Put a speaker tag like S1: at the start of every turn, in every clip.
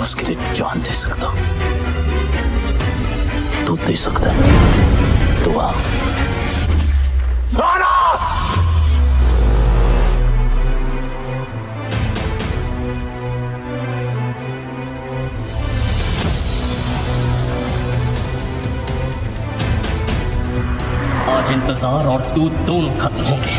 S1: उसके लिए जान दे सकता हूं। तू दे सकता है तो आ। आज इंतजार और तू दोनों खत्म होंगे।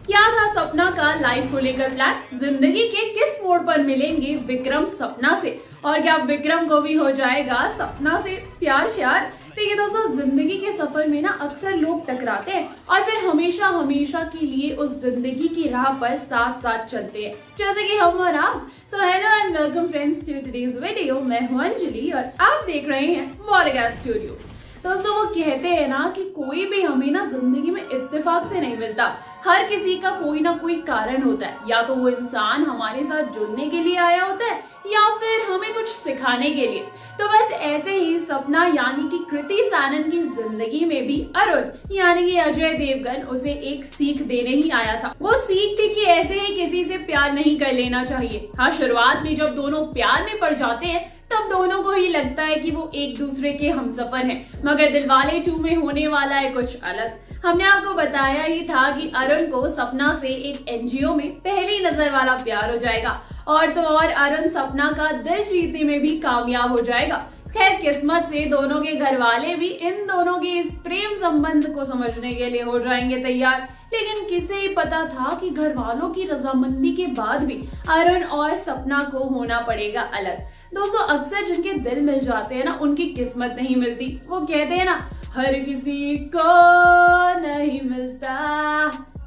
S2: क्या था सपना का लाइफ को लेकर प्लान? जिंदगी के किस मोड़ पर मिलेंगे विक्रम सपना से, और क्या विक्रम को भी हो जाएगा सपना से प्यार श्यार? देखिए दोस्तों, जिंदगी के सफर में ना अक्सर लोग टकराते हैं और फिर हमेशा हमेशा के लिए उस जिंदगी की राह पर साथ साथ चलते हैं, जैसे कि हम और आप। So hello and welcome friends to today's video. मैं हूं अंजलि और आप देख रहे हैं वॉरगैट स्टूडियो। दोस्तों, वो कहते हैं ना कि कोई भी हमें ना जिंदगी में इत्तेफाक से नहीं मिलता। हर किसी का कोई ना कोई कारण होता है। या तो वो इंसान हमारे साथ जुड़ने के लिए आया होता है या फिर हमें कुछ सिखाने के लिए। तो बस ऐसे ही सपना यानी कि कृति सैनन की जिंदगी में भी अरुण यानी कि अजय देवगन उसे एक सीख देने ही आया था। वो सीख थी कि ऐसे ही किसी से प्यार नहीं कर लेना चाहिए। हाँ, शुरुआत में जब दोनों प्यार में पड़ जाते हैं तब दोनों को ही लगता है कि वो एक दूसरे के हमसफर हैं, मगर दिलवाले 2 में होने वाला है कुछ अलग। हमने आपको बताया ही था कि अरुण को सपना से एक एनजीओ में पहली नजर वाला प्यार हो जाएगा, और तो और अरुण सपना का दिल जीतने में भी कामयाब हो जाएगा। खैर, किस्मत से दोनों के घर वाले भी इन दोनों के इस प्रेम संबंध को समझने के लिए हो जाएंगे तैयार। लेकिन किसे ही पता था कि घर वालों की रजामंदी के बाद भी अरुण और सपना को होना पड़ेगा अलग। दोस्तों, अक्सर जिनके दिल मिल जाते हैं ना, उनकी किस्मत नहीं मिलती। वो कहते हैं ना, हर किसी को नहीं मिलता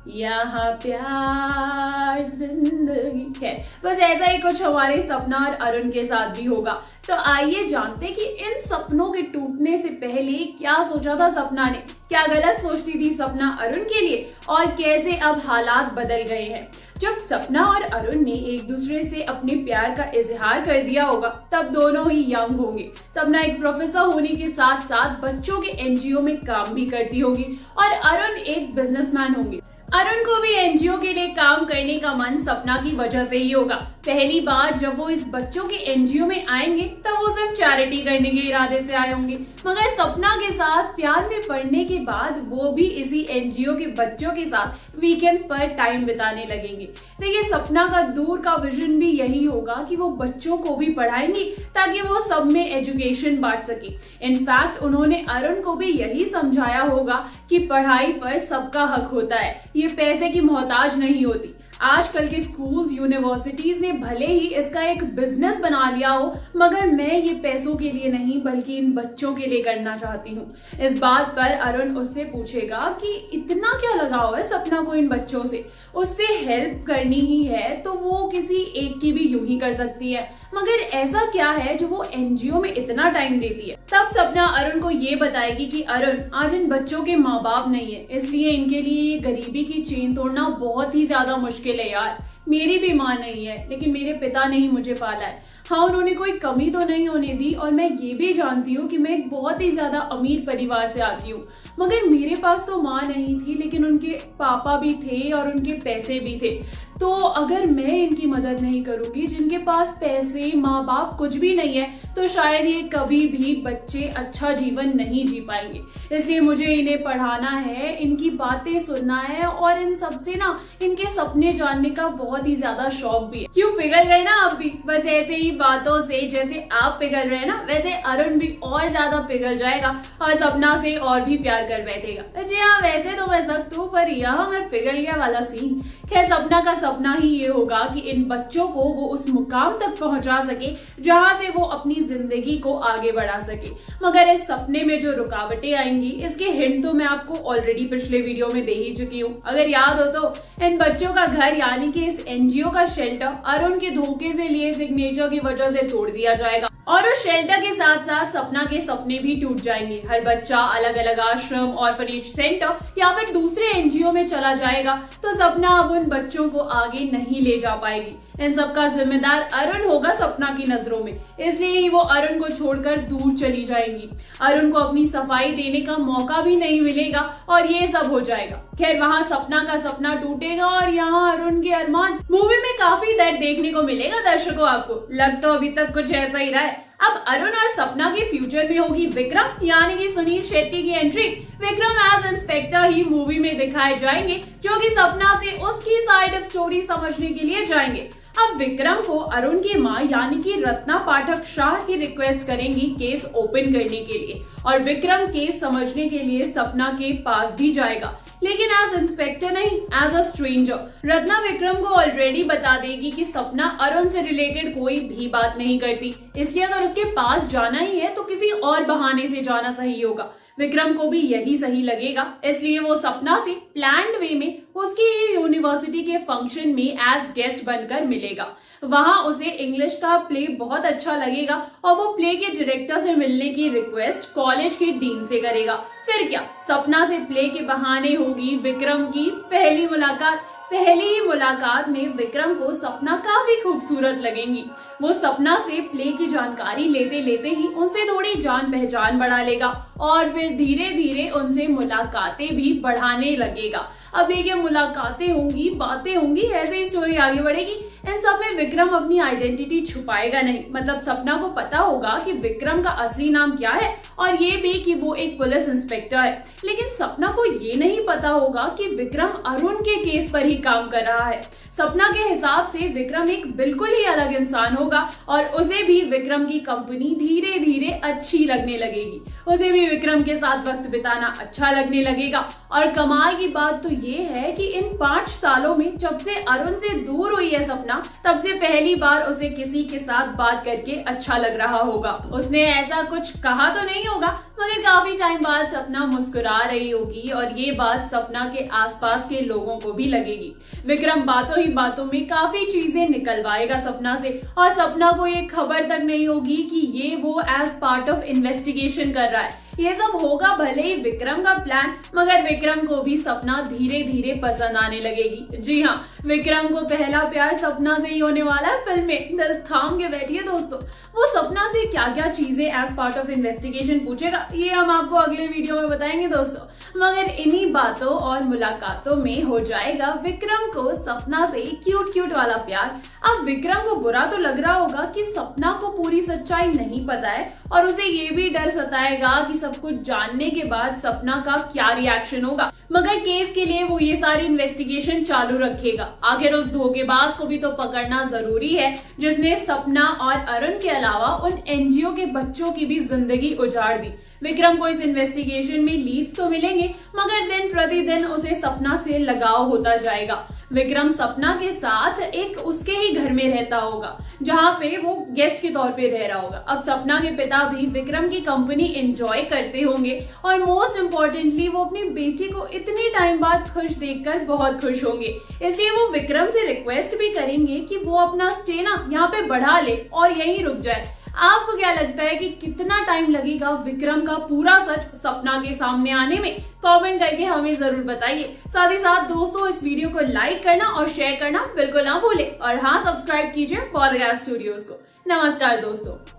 S2: यहाँ प्यार जिंदगी है। बस ऐसा ही कुछ हमारे सपना और अरुण के साथ भी होगा। तो आइए जानते कि इन सपनों के टूटने से पहले क्या सोचा था सपना ने, क्या गलत सोचती थी सपना अरुण के लिए, और कैसे अब हालात बदल गए हैं। जब सपना और अरुण ने एक दूसरे से अपने प्यार का इजहार कर दिया होगा तब दोनों ही यंग होंगे। सपना एक प्रोफेसर होने के साथ साथ बच्चों के एनजीओ में काम भी करती होगी और अरुण एक बिजनेसमैन होंगे। अरुण को भी एनजीओ के लिए काम करने का मन सपना की वजह से ही होगा। पहली बार जब वो इस बच्चों के एनजीओ में आएंगे तब वो सिर्फ चैरिटी करने के इरादे से आए होंगे, मगर सपना के साथ प्यार में पड़ने के बाद वो भी इसी एनजीओ के बच्चों के साथ वीकेंड्स पर टाइम बिताने लगेंगे। देखिए, सपना का दूर का विजन भी यही होगा कि वो बच्चों को भी पढ़ाएंगी ताकि वो सब में एजुकेशन बांट सके। इनफैक्ट उन्होंने अरुण को भी यही समझाया होगा कि पढ़ाई पर सबका हक होता है, ये पैसे की मोहताज नहीं होती। आजकल के स्कूल्स, यूनिवर्सिटीज ने भले ही इसका एक बिजनेस बना लिया हो, मगर मैं ये पैसों के लिए नहीं बल्कि इन बच्चों के लिए करना चाहती हूँ। इस बात पर अरुण उससे पूछेगा कि इतना क्या लगाव है सपना को इन बच्चों से, उससे हेल्प करनी ही है तो वो किसी एक की भी यूं ही कर सकती है, मगर ऐसा क्या है जो वो एनजीओ में इतना टाइम देती है। तब सपना अरुण को ये बताएगी कि अरुण, आज इन बच्चों के माँ बाप नहीं है, इसलिए इनके लिए गरीबी की चेन तोड़ना बहुत ही ज्यादा मुश्किल है यार। मेरी भी माँ नहीं है, लेकिन मेरे पिता ने ही मुझे पाला है। हाँ, उन्होंने कोई कमी तो नहीं होने दी, और मैं ये भी जानती हूँ कि मैं एक बहुत ही ज्यादा अमीर परिवार से आती हूँ, मगर मेरे पास तो माँ नहीं थी, लेकिन उनके पापा भी थे और उनके पैसे भी थे। तो अगर मैं इनकी मदद नहीं करूंगी, जिनके पास पैसे, माँ बाप कुछ भी नहीं है, तो शायद ये कभी भी बच्चे अच्छा जीवन नहीं जी पाएंगे। इसलिए मुझे इन्हें पढ़ाना है, इनकी बातें सुनना है, और इन सबसे ना इनके सपने जानने का बहुत ही ज्यादा शौक भी है। क्यों पिघल गए ना आप भी? बस ऐसे ही बातों से जैसे आप पिघल रहे हैं ना, वैसे अरुण भी और ज्यादा पिघल जाएगा और सपना से और भी प्यार कर बैठेगा। जी हाँ, वैसे तो मैं सख्त हूँ, पर यहाँ मैं पिघल गया वाला सीन। खैर, सपना का सपना ही ये होगा कि इन बच्चों को वो उस मुकाम तक पहुंचा सके जहां से वो अपनी जिंदगी को आगे बढ़ा सके। मगर इस सपने में जो रुकावटें आएंगी, इसके हिंट तो मैं आपको ऑलरेडी पिछले वीडियो में दे ही चुकी हूँ। अगर याद हो तो इन बच्चों का घर यानी कि इस एनजीओ का शेल्टर अरुण के धोखे से लिए सिग्नेचर की वजह से तोड़ दिया जाएगा, और उस शेल्टर के साथ साथ सपना के सपने भी टूट जाएंगे। हर बच्चा अलग अलग आश्रम, ऑर्फनेज सेंटर या फिर दूसरे एनजीओ में चला जाएगा तो सपना अब उन बच्चों को आगे नहीं ले जा पाएगी। इन सब का जिम्मेदार अरुण होगा सपना की नजरों में, इसलिए ही वो अरुण को छोड़कर दूर चली जाएंगी। अरुण को अपनी सफाई देने का मौका भी नहीं मिलेगा और ये सब हो जाएगा। खैर, वहाँ सपना का सपना टूटेगा और यहाँ अरुण के अरमान। मूवी में काफी दर्द देखने को मिलेगा दर्शकों आपको। लग तो अभी तक कुछ ऐसा ही रहा है। अब अरुण और सपना के फ्यूचर में होगी विक्रम, यानी कि सुनील शेट्टी की एंट्री। विक्रम एज इंस्पेक्टर ही मूवी में दिखाए जाएंगे, जो कि सपना से उसकी साइड ऑफ स्टोरी समझने के लिए जाएंगे। अब विक्रम को अरुण की मां यानी कि रत्ना पाठक शाह की रिक्वेस्ट करेंगी केस ओपन करने के लिए, और विक्रम केस समझने के लिए सपना के पास भी जाएगा, लेकिन एज इंस्पेक्टर नहीं, as a stranger. Ratna Vikram को ऑलरेडी बता देगी कि सपना अरुण से रिलेटेड कोई भी बात नहीं करती, इसलिए अगर उसके पास जाना ही है तो किसी और बहाने से जाना सही होगा। विक्रम को भी यही सही लगेगा, इसलिए वो सपना से प्लान्ड वे में उसकी यूनिवर्सिटी के फंक्शन में एज गेस्ट बनकर मिलेगा। वहां उसे इंग्लिश का प्ले बहुत अच्छा लगेगा और वो प्ले के डायरेक्टर से मिलने की रिक्वेस्ट कॉलेज के डीन से करेगा। फिर क्या, सपना से प्ले के बहाने होगी विक्रम की पहली मुलाकात। पहली ही मुलाकात में विक्रम को सपना काफी खूबसूरत लगेंगी। वो सपना से प्ले की जानकारी लेते लेते ही उनसे थोड़ी जान पहचान बढ़ा लेगा और फिर धीरे धीरे उनसे मुलाकातें भी बढ़ाने लगेगा। अब देखिए, मुलाकातें होंगी, बातें होंगी, ऐसे ही स्टोरी आगे बढ़ेगी। इन सब में विक्रम अपनी आइडेंटिटी छुपाएगा नहीं, मतलब सपना को पता होगा कि विक्रम का असली नाम क्या है और ये भी कि वो एक पुलिस इंस्पेक्टर है। लेकिन सपना को ये नहीं पता होगा कि विक्रम अरुण के केस पर ही काम कर रहा है। सपना के हिसाब से विक्रम एक बिल्कुल ही अलग इंसान होगा और उसे भी विक्रम की कंपनी धीरे धीरे अच्छी लगने लगेगी। उसे भी विक्रम के साथ वक्त बिताना अच्छा लगने लगेगा। और कमाल की बात तो ये है कि इन 5 सालों में जब से अरुण से दूर हुई है सपना, तब से पहली बार उसे किसी के साथ बात करके अच्छा लग रहा होगा। उसने ऐसा कुछ कहा तो नहीं होगा, मगर काफी टाइम बाद सपना मुस्कुरा रही होगी और ये बात सपना के आसपास के लोगों को भी लगेगी। विक्रम बातों ही बातों में काफी चीजें निकलवाएगा सपना से, और सपना को ये खबर तक नहीं होगी कि ये वो एज पार्ट ऑफ इन्वेस्टिगेशन कर रहा है। ये सब होगा भले ही विक्रम का प्लान, मगर विक्रम को भी सपना धीरे धीरे पसंद आने लगेगी। जी हाँ, विक्रम को पहला प्यार सपना से ही होने वाला है फिल्म में। दिल थाम के बैठिए दोस्तों। वो सपना से क्या क्या चीजें एज पार्ट ऑफ इन्वेस्टिगेशन पूछेगा, ये हम आपको अगले वीडियो में बताएंगे दोस्तों। मगर इन्हीं बातों और मुलाकातों में हो जाएगा विक्रम को सपना से क्यूट क्यूट वाला प्यार। अब विक्रम को बुरा तो लग रहा होगा कि सपना को पूरी सच्चाई नहीं पता है, और उसे ये भी डर सताएगा कि सब कुछ जानने के बाद सपना का क्या रिएक्शन होगा। मगर केस के लिए वो ये सारी इन्वेस्टिगेशन चालू रखेगा। आखिर उस धोखेबाज को भी तो पकड़ना जरूरी है जिसने सपना और अरुण के अलावा उन एनजीओ के बच्चों की भी जिंदगी उजाड़ दी। विक्रम को इस इन्वेस्टिगेशन में लीड्स तो मिलेंगे, मगर दिन प्रतिदिन उसे सपना से लगाव होता जाएगा। विक्रम सपना के साथ एक उसके ही घर में रहता होगा, जहाँ पे वो गेस्ट के तौर पे रह रहा होगा। अब सपना के पिता भी विक्रम की कंपनी एंजॉय करते होंगे, और मोस्ट इम्पोर्टेंटली वो अपनी बेटी को इतने टाइम बाद खुश देखकर बहुत खुश होंगे। इसलिए वो विक्रम से रिक्वेस्ट भी करेंगे कि वो अपना स्टे ना यहाँ पे बढ़ा ले और यहीं रुक जाए। आपको क्या लगता है कि कितना टाइम लगेगा विक्रम का पूरा सच सपना के सामने आने में? कमेंट करके हमें जरूर बताइए। साथ ही साथ दोस्तों, इस वीडियो को लाइक करना और शेयर करना बिल्कुल ना भूलें, और हाँ, सब्सक्राइब कीजिए पॉडकास्ट स्टूडियोज को। नमस्कार दोस्तों।